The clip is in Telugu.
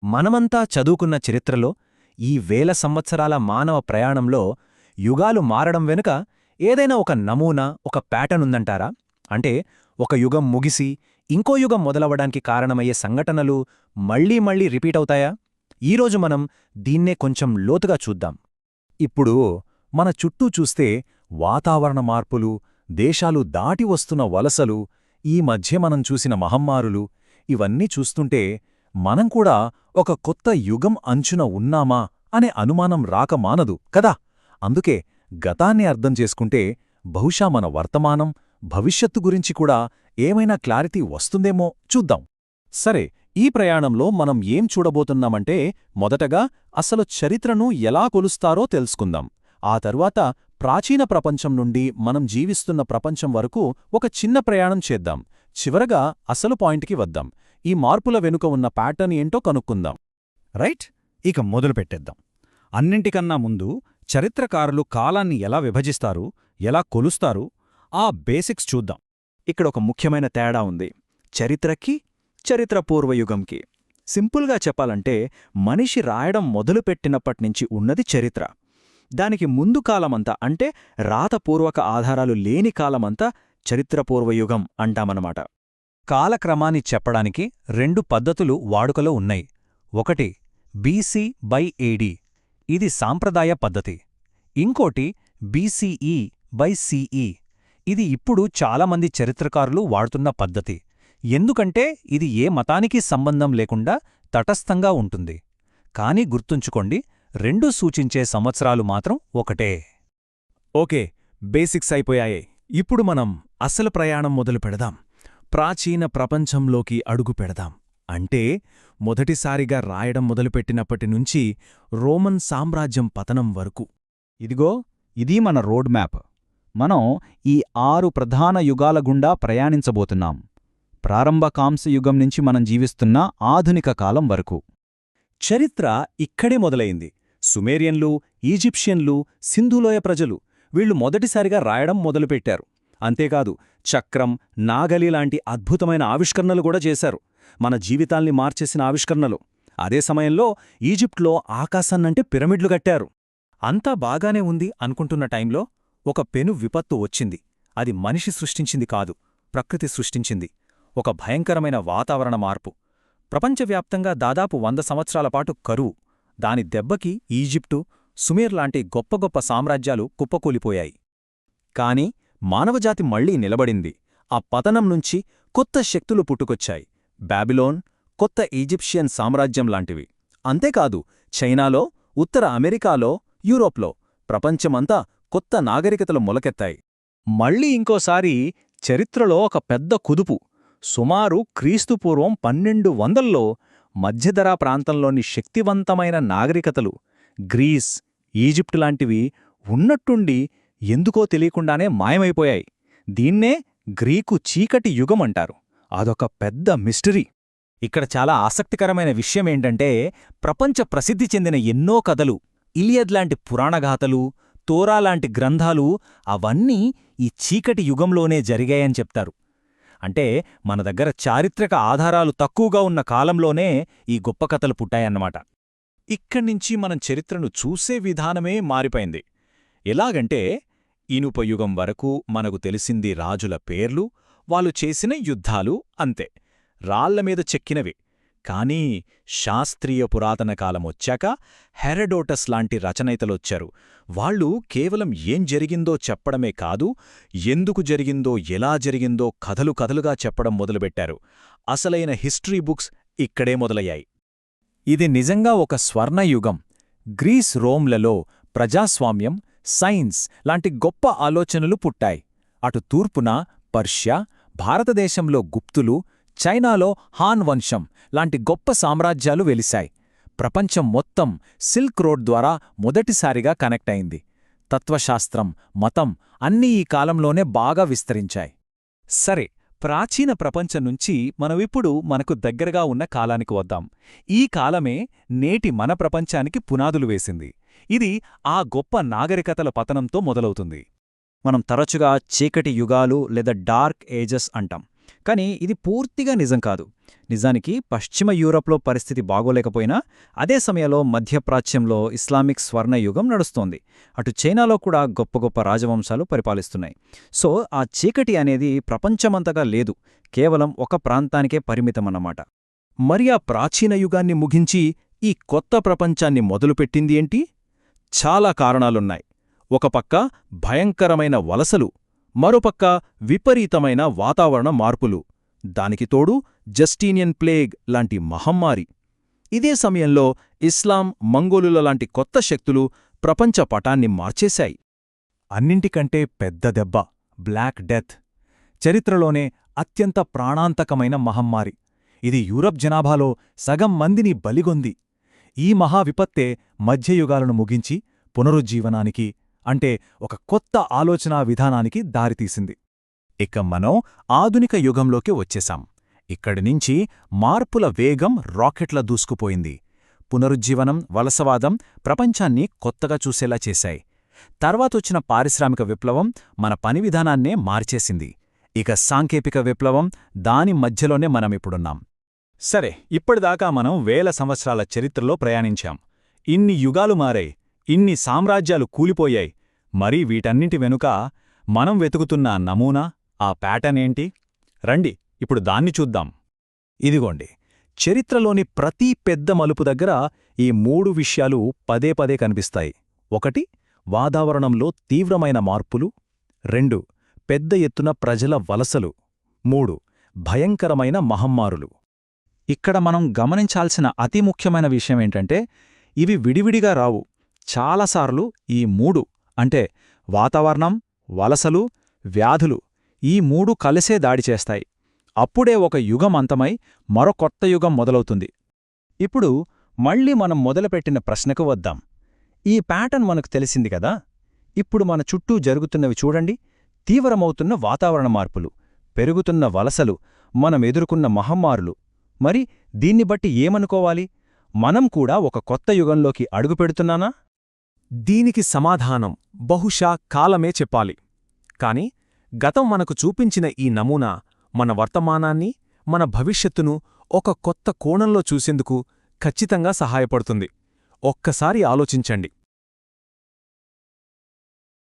మనమంతా చదువుకున్న చరిత్రలో ఈ వేల సంవత్సరాల మానవ ప్రయాణంలో యుగాలు మారడం వెనుక ఏదైనా ఒక నమూనా, ఒక ప్యాటర్న్ ఉందంటారా? అంటే ఒక యుగం ముగిసి ఇంకో యుగం మొదలవడానికి కారణమయ్యే సంఘటనలు మళ్లీ మళ్లీ రిపీట్ అవుతాయా? ఈరోజు మనం దీన్నే కొంచెం లోతుగా చూద్దాం. ఇప్పుడు మన చుట్టూ చూస్తే వాతావరణ మార్పులు, దేశాలు దాటి వస్తున్న వలసలు, ఈ మధ్య మనం చూసిన మహమ్మారులు, ఇవన్నీ చూస్తుంటే మనం కూడా ఒక కొత్త యుగం అంచున ఉన్నామా అనే అనుమానం రాకమానదు కదా. అందుకే గతాన్ని అర్థం చేసుకుంటే బహుశా మన వర్తమానం, భవిష్యత్తు గురించి కూడా ఏమైనా క్లారిటీ వస్తుందేమో చూద్దాం. సరే, ఈ ప్రయాణంలో మనం ఏం చూడబోతున్నామంటే మొదటగా అసలు చరిత్రను ఎలా కొలుస్తారో తెలుసుకుందాం. ఆ తర్వాత ప్రాచీన ప్రపంచం నుండి మనం జీవిస్తున్న ప్రపంచం వరకు ఒక చిన్న ప్రయాణం చేద్దాం. చివరగా అసలు పాయింట్కి వద్దాం. ఈ మార్పుల వెనుక ఉన్న ప్యాటర్న్ ఏంటో కనుక్కుందాం. రైట్, ఇక మొదలుపెట్టేద్దాం. అన్నింటికన్నా ముందు చరిత్రకారులు కాలాన్ని ఎలా విభజిస్తారు, ఎలా కొలుస్తారు, ఆ బేసిక్స్ చూద్దాం. ఇక్కడ ఒక ముఖ్యమైన తేడా ఉంది చరిత్రకి, చరిత్రపూర్వయుగంకి. సింపుల్గా చెప్పాలంటే మనిషి రాయడం మొదలుపెట్టినప్పట్నుంచి ఉన్నది చరిత్ర. దానికి ముందు కాలమంతా, అంటే రాతపూర్వక ఆధారాలు లేని కాలమంతా చరిత్రపూర్వయుగం అంటామన్నమాట. కాలక్రమాన్ని చెప్పడానికి రెండు పద్ధతులు వాడుకలో ఉన్నాయి. ఒకటి బీసీ బై ఏడీ, ఇది సాంప్రదాయ పద్ధతి. ఇంకోటి బీసీఈ బై సిఈ, ఇది ఇప్పుడు చాలామంది చరిత్రకారులు వాడుతున్న పద్ధతి. ఎందుకంటే ఇది ఏ మతానికి సంబంధం లేకుండా తటస్థంగా ఉంటుంది. కానీ గుర్తుంచుకోండి, రెండూ సూచించే సంవత్సరాలు మాత్రం ఒకటే. ఓకే, బేసిక్స్ అయిపోయాయే. ఇప్పుడు మనం అసలు ప్రయాణం మొదలు పెడదాం. ప్రాచీన ప్రపంచంలోకి అడుగు పెడదాం. అంటే మొదటిసారిగా రాయడం మొదలుపెట్టినప్పటినుంచి రోమన్ సామ్రాజ్యం పతనం వరకు. ఇదిగో, ఇది మన రోడ్ మ్యాప్. మనం ఈ 6 ప్రధాన యుగాల గుండా ప్రయాణించబోతున్నాం. ప్రారంభ కాంస్యయుగం నుంచి మనం జీవిస్తున్న ఆధునిక కాలం వరకు. చరిత్ర ఇక్కడే మొదలైంది. సుమేరియన్లు, ఈజిప్షియన్లు, సింధులోయ ప్రజలు, వీళ్లు మొదటిసారిగా రాయడం మొదలుపెట్టారు. అంతేకాదు, చక్రం, నాగలి లాంటి అద్భుతమైన ఆవిష్కరణలు కూడా చేశారు. మన జీవితాల్ని మార్చేసిన ఆవిష్కరణలు. అదే సమయంలో ఈజిప్ట్లో ఆకాశాన్నంటే పిరమిడ్లు కట్టారు. అంతా బాగానే ఉంది అనుకుంటున్న టైంలో ఒక పెను విపత్తు వచ్చింది. అది మనిషి సృష్టించింది కాదు, ప్రకృతి సృష్టించింది. ఒక భయంకరమైన వాతావరణ మార్పు. ప్రపంచవ్యాప్తంగా దాదాపు 100 సంవత్సరాల పాటు కరువు. దాని దెబ్బకి ఈజిప్టు, సుమేర్ లాంటి గొప్ప గొప్ప సామ్రాజ్యాలు కుప్పకూలిపోయాయి. కాని మానవజాతి మళ్లీ నిలబడింది. ఆ పతనం నుంచి కొత్త శక్తులు పుట్టుకొచ్చాయి. బాబిలోన్, కొత్త ఈజిప్షియన్ సామ్రాజ్యం లాంటివి. అంతేకాదు, చైనాలో, ఉత్తర అమెరికాలో, యూరోప్లో ప్రపంచమంతా కొత్త నాగరికతలు మొలకెత్తాయి. మళ్లీ ఇంకోసారి చరిత్రలో ఒక పెద్ద కుదుపు. సుమారు క్రీస్తుపూర్వం 1200లో మధ్యధరా ప్రాంతంలోని శక్తివంతమైన నాగరికతలు, గ్రీస్, ఈజిప్టు లాంటివి ఉన్నట్టుండి ఎందుకో తెలియకుండానే మాయమైపోయాయి. దీన్నే గ్రీకు చీకటి యుగమంటారు. అదొక పెద్ద మిస్టరీ. ఇక్కడ చాలా ఆసక్తికరమైన విషయమేంటంటే, ప్రపంచ ప్రసిద్ధి చెందిన ఎన్నో కథలు, ఇలియద్ లాంటి పురాణగాథలు, తోరా లాంటి గ్రంథాలు, అవన్నీ ఈ చీకటి యుగంలోనే జరిగాయని చెప్తారు. అంటే మన దగ్గర చారిత్రక ఆధారాలు తక్కువగా ఉన్న కాలంలోనే ఈ గొప్ప కథలు పుట్టాయన్నమాట. ఇక్కడ్నించి మనం చరిత్రను చూసే విధానమే మారిపోయింది. ఎలాగంటే, ఇనుపయుగం వరకు మనకు తెలిసింది రాజుల పేర్లు, వాళ్ళు చేసిన యుద్ధాలు, అంతే, రాళ్లమీద చెక్కినవి. కానీ శాస్త్రీయ పురాతన కాలమొచ్చాక హెరడోటస్ లాంటి రచయితలొచ్చారు. వాళ్ళు కేవలం ఏం జరిగిందో చెప్పడమే కాదు, ఎందుకు జరిగిందో, ఎలా జరిగిందో కథలు కథలుగా చెప్పడం మొదలుపెట్టారు. అసలైన హిస్టరీ బుక్స్ ఇక్కడే మొదలయ్యాయి. ఇది నిజంగా ఒక స్వర్ణయుగం. గ్రీస్, రోమ్లలో ప్రజాస్వామ్యం, సైన్స్ లాంటి గొప్ప ఆలోచనలు పుట్టాయి. అటు తూర్పున పర్షియా, భారతదేశంలో గుప్తులు, చైనాలో హాన్ వంశం లాంటి గొప్ప సామ్రాజ్యాలు వెలిశాయి. ప్రపంచం మొత్తం సిల్క్ రోడ్ ద్వారా మొదటిసారిగా కనెక్ట్ అయింది. తత్వశాస్త్రం, మతం అన్నీ ఈ కాలంలోనే బాగా విస్తరించాయి. సరే, ప్రాచీన ప్రపంచం నుంచి మనమిప్పుడు మనకు దగ్గరగా ఉన్న కాలానికి వద్దాం. ఈ కాలమే నేటి మన ప్రపంచానికి పునాదులు వేసింది. ఇది ఆ గొప్ప నాగరికతల పతనంతో మొదలవుతుంది. మనం తరచుగా చీకటి యుగాలు లేదా డార్క్ ఏజెస్ అంటాం. కానీ ఇది పూర్తిగా నిజం కాదు. నిజానికి పశ్చిమ యూరప్లో పరిస్థితి బాగోలేకపోయినా అదే సమయంలో మధ్యప్రాచ్యంలో ఇస్లామిక్ స్వర్ణయుగం నడుస్తోంది. అటు చైనాలో కూడా గొప్ప గొప్ప రాజవంశాలు పరిపాలిస్తున్నాయి. సో ఆ చీకటి అనేది ప్రపంచమంతగా లేదు, కేవలం ఒక ప్రాంతానికే పరిమితమన్నమాట. మరి ఆ ప్రాచీన యుగాన్ని ముగించి ఈ కొత్త ప్రపంచాన్ని మొదలుపెట్టింది ఏంటి? చాలా కారణాలున్నాయి. ఒక పక్క భయంకరమైన వలసలు, మరోపక్క విపరీతమైన వాతావరణ మార్పులు, దానికి తోడు జస్టీనియన్ ప్లేగ్ లాంటి మహమ్మారి. ఇదే సమయంలో ఇస్లాం, మంగోలుల లాంటి కొత్త శక్తులు ప్రపంచ పటాన్ని మార్చేశాయి. అన్నింటికంటే పెద్ద దెబ్బ బ్లాక్ డెత్, చరిత్రలోనే అత్యంత ప్రాణాంతకమైన మహమ్మారి. ఇది యూరప్ జనాభాలో సగం మందిని బలిగొంది. ఈ మహావిపత్తే మధ్యయుగాలను ముగించి పునరుజ్జీవనానికి, అంటే ఒక కొత్త ఆలోచనా విధానానికి దారితీసింది. ఇక మనం ఆధునిక యుగంలోకి వచ్చేశాం. ఇక్కడినుంచి మార్పుల వేగం రాకెట్ల దూసుకుపోయింది. పునరుజ్జీవనం, వలసవాదం ప్రపంచాన్ని కొత్తగా చూసేలా చేశాయి. తర్వాతొచ్చిన పారిశ్రామిక విప్లవం మన పని విధానాన్నే మార్చేసింది. ఇక సాంకేతిక విప్లవం, దాని మధ్యలోనే మనమిప్పుడున్నాం. సరే, ఇప్పటిదాకా మనం వేల సంవత్సరాల చరిత్రలో ప్రయాణించాం. ఇన్ని యుగాలు మారాయి, ఇన్ని సామ్రాజ్యాలు కూలిపోయాయి. మరి వీటన్నింటి వెనుక మనం వెతుకుతున్న నమూనా, ఆ ప్యాటర్న్ ఏంటి? రండి ఇప్పుడు దాన్ని చూద్దాం. ఇదిగోండి, చరిత్రలోని ప్రతి పెద్ద మలుపు దగ్గర ఈ 3 విషయాలు పదే పదే కనిపిస్తాయి. 1. వాతావరణంలో తీవ్రమైన మార్పులు. 2. పెద్ద ఎత్తున ప్రజల వలసలు. 3. భయంకరమైన మహమ్మారులు. ఇక్కడ మనం గమనించాల్సిన అతి ముఖ్యమైన విషయమేంటంటే, ఇవి విడివిడిగా రావు. చాలాసార్లు ఈ 3 అంటే వాతావరణం, వలసలు, వ్యాధులు, ఈ 3 కలిసే దాడి చేస్తాయి. అప్పుడే ఒక యుగం అంతమై మరో కొత్త యుగం మొదలవుతుంది. ఇప్పుడు మళ్ళీ మనం మొదలుపెట్టిన ప్రశ్నకు వద్దాం. ఈ ప్యాటర్న్ మనకు తెలిసింది కదా. ఇప్పుడు మన చుట్టూ జరుగుతున్నవి చూడండి. తీవ్రమవుతున్న వాతావరణ మార్పులు, పెరుగుతున్న వలసలు, మనం ఎదుర్కొన్న మహమ్మారులు. మరి దీన్ని బట్టి ఏమనుకోవాలి? మనం కూడా ఒక కొత్త యుగంలోకి అడుగుపెడుతున్నానా? దీనికి సమాధానం బహుశా కాలమే చెప్పాలి. కాని గతం మనకు చూపించిన ఈ నమూనా మన వర్తమానాన్ని, మన భవిష్యత్తును ఒక కొత్త కోణంలో చూసేందుకు ఖచ్చితంగా సహాయపడుతుంది. ఒక్కసారి ఆలోచించండి.